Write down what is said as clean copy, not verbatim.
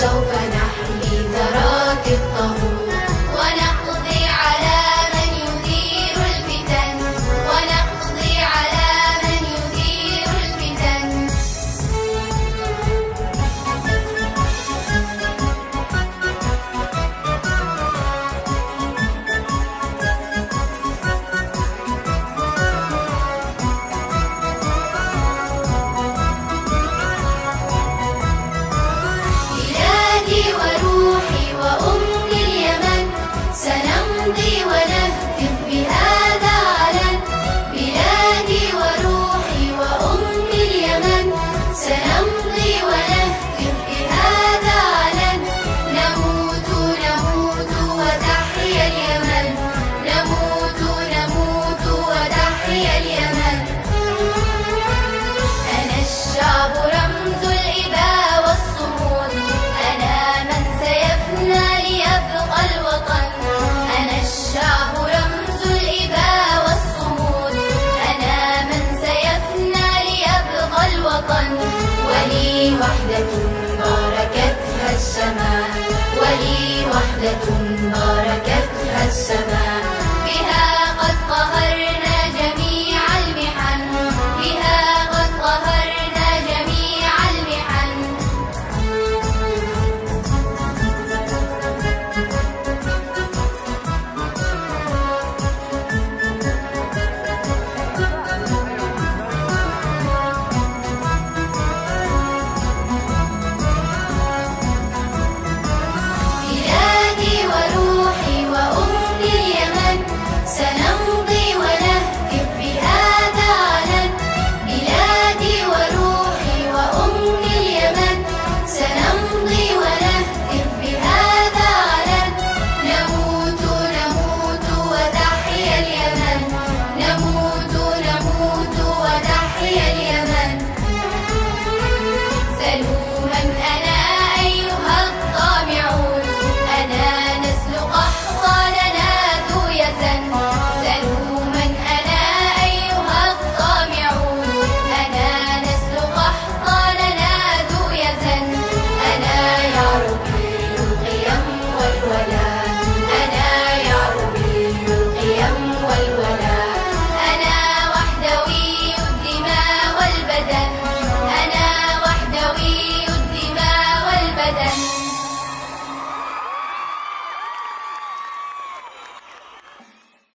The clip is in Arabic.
سوف نحمي ثراك الطهور، ونقضي على من يثير الفتن، ونقضي على من يثير الفتن. بلادي وروحي وأمي اليمن، سنمضي ونهتف بهذا علن. بلادي وروحي وأمي اليمن، سنمضي ونهتف بهذا علن. نموت نموت وتحيا اليمن، نموت نموت وتحيا اليمن. أنا الشعب رمز الإباء والصمود، أنا من سيفنى ليبقى الوطن. أنا الشعب رمز الإباء والصمود، أنا من سيفنى ليبقى الوطن. ولي وحدة باركتها السماء، ولي وحدة